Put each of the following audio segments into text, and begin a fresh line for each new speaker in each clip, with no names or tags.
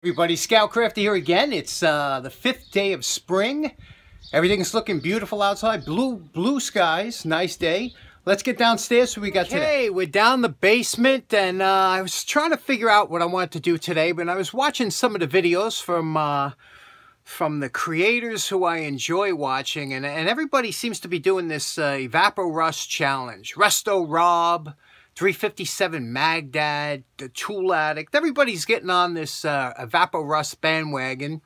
Everybody, Scoutcrafter here again. It's the 5th day of spring. Everything's looking beautiful outside. Blue skies, nice day. Let's get downstairs. So we got today. Okay, we're down the basement, and I was trying to figure out what I wanted to do today, but I was watching some of the videos from the creators who I enjoy watching, and everybody seems to be doing this Evapor-Rust challenge. Resto Rob, 357 Magdad, the Tool Addict. Everybody's getting on this Evapor-Rust bandwagon.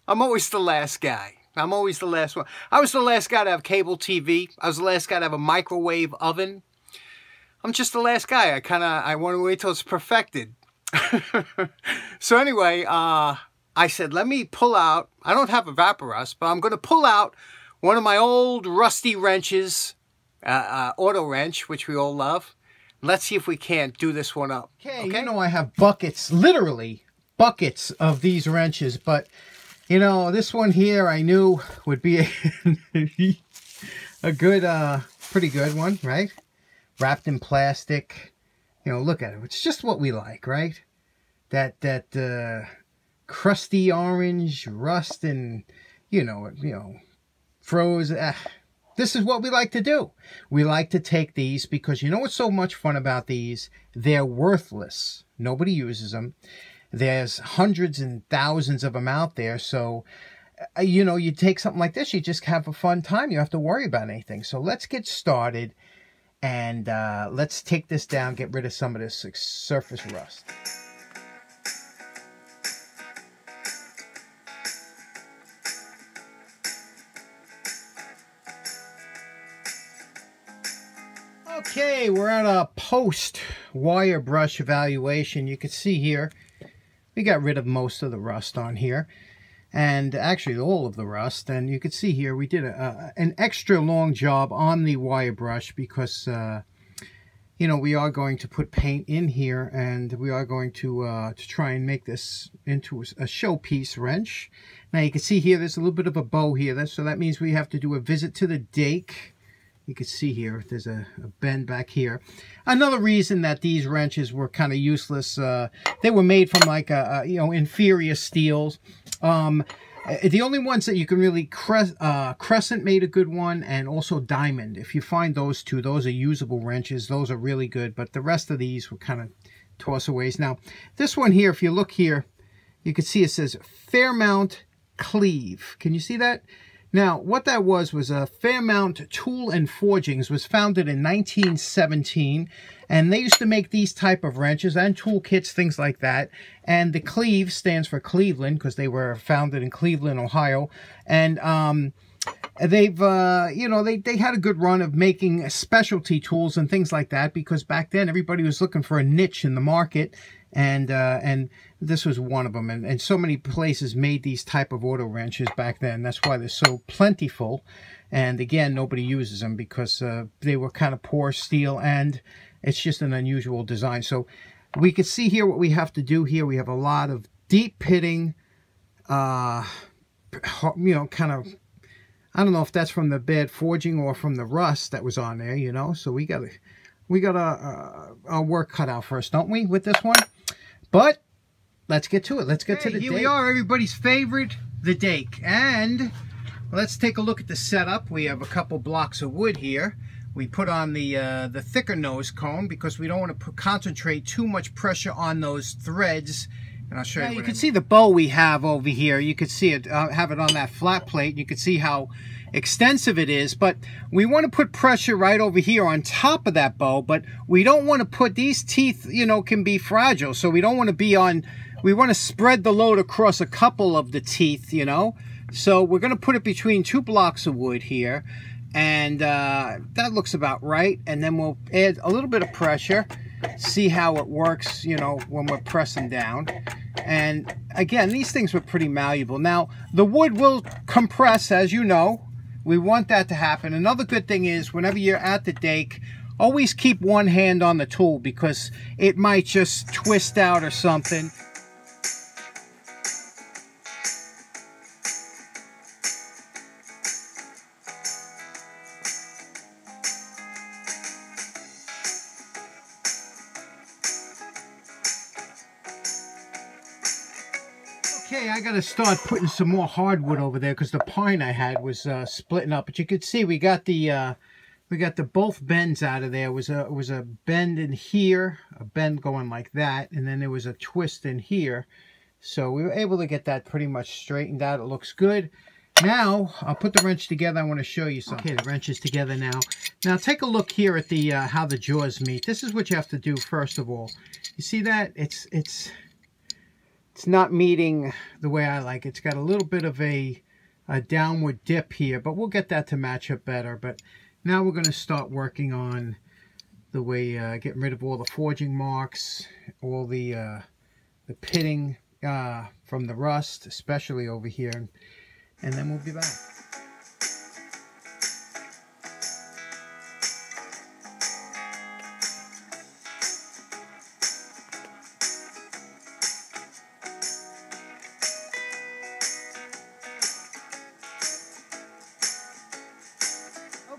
I'm always the last guy. I'm always the last one. I was the last guy to have cable TV. I was the last guy to have a microwave oven. I'm just the last guy. I want to wait till it's perfected. So anyway, I said, let me pull out. I don't have Evapor-Rust, but I'm going to pull out one of my old rusty wrenches, auto wrench, which we all love. Let's see if we can't do this one up. Okay, you know I have buckets, literally buckets of these wrenches, but you know, this one here I knew would be a good, pretty good one, right? Wrapped in plastic. You know, look at it. It's just what we like, right? That crusty orange rust and, you know, froze. This is what we like to do. We like to take these because you know what's so much fun about these? They're worthless. Nobody uses them. There's hundreds and thousands of them out there. So, you know, you take something like this, you just have a fun time. You don't have to worry about anything. So let's get started and let's take this down, get rid of some of this surface rust. Okay, we're at a post wire brush evaluation. You can see here, we got rid of most of the rust on here, and actually all of the rust. And you can see here, we did an extra long job on the wire brush because, you know, we are going to put paint in here, and we are going to try and make this into a showpiece wrench. Now you can see here, there's a little bit of a bow here, so that means we have to do a visit to the dake. You can see here, there's a bend back here. Another reason that these wrenches were kind of useless, they were made from like, you know, inferior steels. The only ones that you can really, Crescent made a good one, and also Diamond. If you find those two, those are usable wrenches. Those are really good, but the rest of these were kind of toss-aways. Now, this one here, if you look here, you can see it says Fairmount Cleave. Can you see that? Now, what that was Fairmount Tool and Forgings was founded in 1917, and they used to make these type of wrenches and tool kits, things like that. And the Cleave stands for Cleveland because they were founded in Cleveland, Ohio. And they've, you know, they had a good run of making specialty tools and things like that because back then everybody was looking for a niche in the market. And this was one of them, and so many places made these type of auto wrenches back then. That's why they're so plentiful, and again, nobody uses them because they were kind of poor steel, and it's just an unusual design. So we can see here what we have to do here. We have a lot of deep pitting, you know, kind of, I don't know if that's from the bad forging or from the rust that was on there, you know. So we got our work cut out for us, don't we, with this one? But let's get to it. Let's get to the dake. Here we are, everybody's favorite, the dake. And let's take a look at the setup. We have a couple blocks of wood here. We put on the thicker nose cone because we don't want to concentrate too much pressure on those threads. And I'll show you. Now, you can see the bow we have over here. You can see it, have it on that flat plate. You can see how extensive it is, but we want to put pressure right over here on top of that bow, but we don't want to put these teeth, you know, can be fragile, so we don't want to be on, we want to spread the load across a couple of the teeth, you know. So we're going to put it between two blocks of wood here, and that looks about right. And then we'll add a little bit of pressure, see how it works, you know, when we're pressing down. And again, these things were pretty malleable. Now the wood will compress, as you know. We want that to happen. Another good thing is whenever you're at the dake, always keep one hand on the tool because it might just twist out or something. Okay, I gotta start putting some more hardwood over there because the pine I had was splitting up. But you could see we got the both bends out of there. It was a bend in here, a bend going like that, and then there was a twist in here. So we were able to get that pretty much straightened out. It looks good. Now I'll put the wrench together. I want to show you something. Okay, the wrench is together now. Now take a look here at the how the jaws meet. This is what you have to do first of all. You see that it's not meeting the way I like it. It's got a little bit of a downward dip here, but we'll get that to match up better. But now we're going to start working on the way getting rid of all the forging marks, all the pitting from the rust, especially over here, and then we'll be back.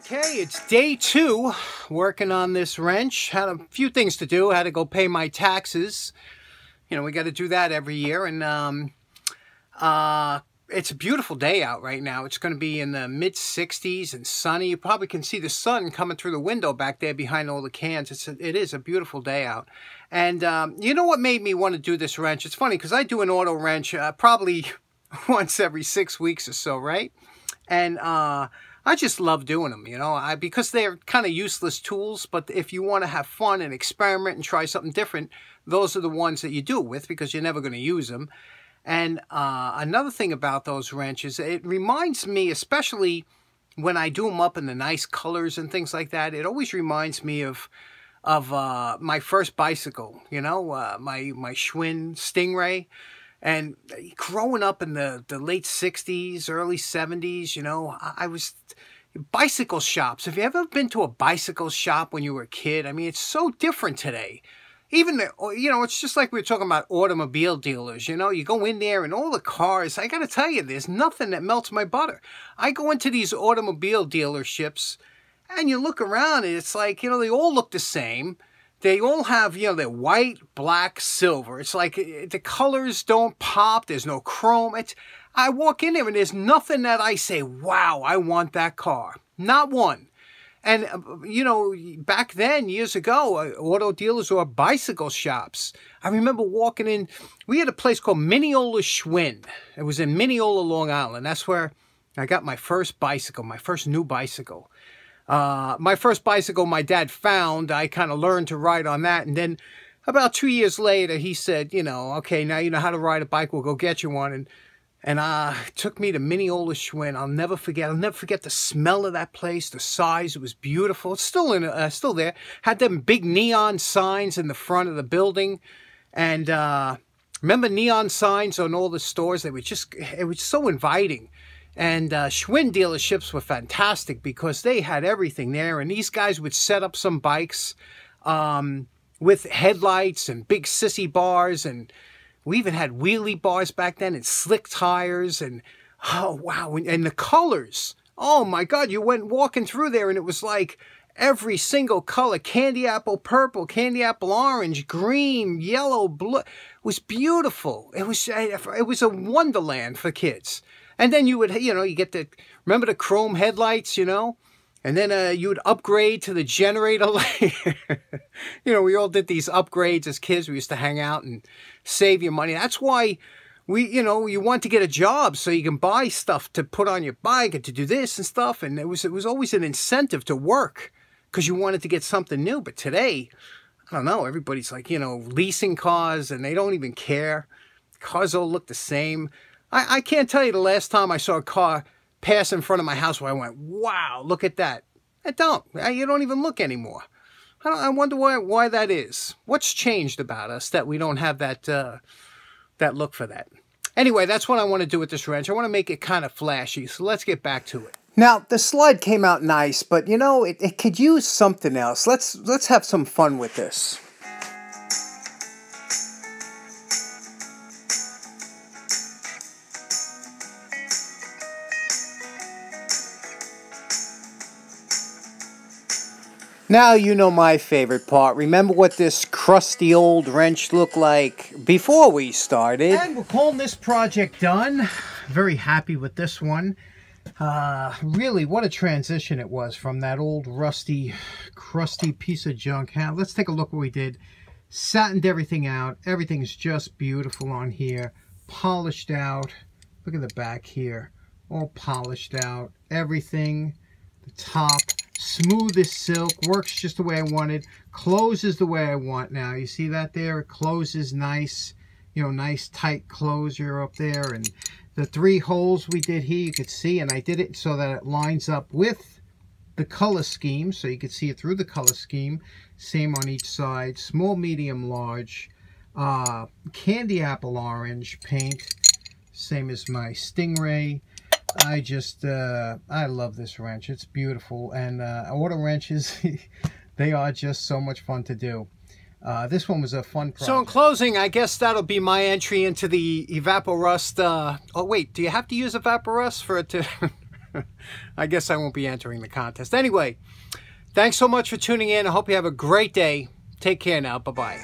Okay, it's day 2 working on this wrench. Had a few things to do. Had to go pay my taxes. You know, we got to do that every year. And it's a beautiful day out right now. It's going to be in the mid-60s and sunny. You probably can see the sun coming through the window back there behind all the cans. It is a beautiful day out. And you know what made me want to do this wrench? It's funny because I do an auto wrench probably once every 6 weeks or so, right? And I just love doing them, you know, because they're kind of useless tools. But if you want to have fun and experiment and try something different, those are the ones that you do it with because you're never going to use them. And another thing about those wrenches, it reminds me, especially when I do them up in the nice colors and things like that, it always reminds me of my first bicycle, you know, my Schwinn Stingray. And growing up in the late 60s, early 70s, you know, I was... Bicycle shops. Have you ever been to a bicycle shop when you were a kid? I mean, it's so different today. Even, you know, it's just like we were talking about automobile dealers, you know. You go in there and all the cars, I got to tell you, there's nothing that melts my butter. I go into these automobile dealerships and you look around and it's like, you know, they all look the same. They all have, you know, they're white, black, silver. It's like the colors don't pop. There's no chrome. I walk in there and there's nothing that I say, wow, I want that car. Not one. And, you know, back then, years ago, auto dealers or bicycle shops. I remember walking in, we had a place called Mineola Schwinn. It was in Mineola, Long Island. That's where I got my first bicycle, my first new bicycle. My first bicycle my dad found, I kind of learned to ride on that. And then about 2 years later, he said, you know, okay, now you know how to ride a bike. We'll go get you one. And took me to Mineola Schwinn. I'll never forget the smell of that place, the size. It was beautiful. It's still there. Had them big neon signs in the front of the building. And remember neon signs on all the stores? It was so inviting. And Schwinn dealerships were fantastic because they had everything there. And these guys would set up some bikes with headlights and big sissy bars. And we even had wheelie bars back then and slick tires. And, oh, wow. And the colors. Oh, my God. You went walking through there and it was like every single color. Candy apple purple, candy apple orange, green, yellow, blue. It was beautiful. It was a wonderland for kids. And then you would, you know, you get remember the chrome headlights, you know? And then you would upgrade to the generator light. You know, we all did these upgrades as kids. We used to hang out and save your money. That's why you know, you want to get a job so you can buy stuff to put on your bike and to do this and stuff. And it was always an incentive to work because you wanted to get something new. But today, I don't know, everybody's like, you know, leasing cars and they don't even care. Cars all look the same. I can't tell you the last time I saw a car pass in front of my house where I went, wow, look at that. I don't. You don't even look anymore. I wonder why that is. What's changed about us that we don't have that look for that? Anyway, that's what I want to do with this wrench. I want to make it kind of flashy, so let's get back to it. Now, the slide came out nice, but you know, it could use something else. Let's have some fun with this. Now you know my favorite part. Remember what this crusty old wrench looked like before we started? And we're calling this project done. Very happy with this one. Really, what a transition it was from that old rusty, crusty piece of junk. Let's take a look what we did. Satined everything out. Everything's just beautiful on here. Polished out. Look at the back here. All polished out. Everything. The top. Smooth as silk, works just the way I wanted, closes the way I want now. You see that there? It closes nice, you know, nice tight closure up there. And the 3 holes we did here, you could see, and I did it so that it lines up with the color scheme, so you could see it through the color scheme. Same on each side. Small, medium, large. Candy apple orange paint, same as my Stingray. I love this wrench. It's beautiful. And auto wrenches, they are just so much fun to do. This one was a fun project. So in closing, I guess that'll be my entry into the Evapo-Rust. Oh, wait, do you have to use Evapo-Rust for it to... I guess I won't be entering the contest. Anyway, thanks so much for tuning in. I hope you have a great day. Take care now. Bye-bye.